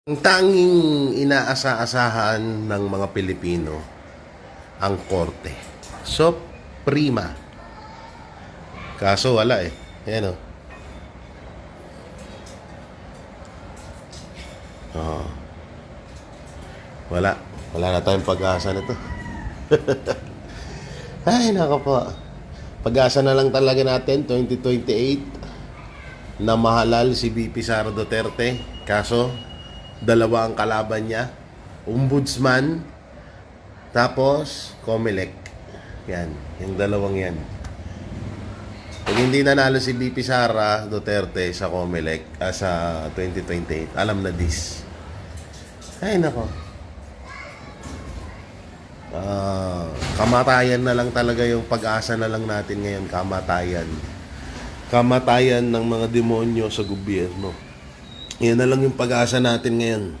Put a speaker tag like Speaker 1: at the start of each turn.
Speaker 1: Ang tanging inaasa-asahan ng mga Pilipino, ang Korte. Suprema. Kaso wala eh. Ayan o. Oh. Wala. Wala na tayong pag-asa nito. Ay, nako po. Pag-asa na lang talaga natin, 2028, na mahalal si VP Sara Duterte. Kaso, dalawa ang kalaban niya. Ombudsman, tapos Comelec. Yan, yung dalawang yan. Pag hindi nanalo si VP Sara Duterte sa Comelec, sa 2028, alam na this. Ay, nako. Kamatayan na lang talaga yung pag-asa na lang natin ngayon. Kamatayan. Kamatayan ng mga demonyo sa gobyerno. Yan na lang yung pag-asa natin ngayon.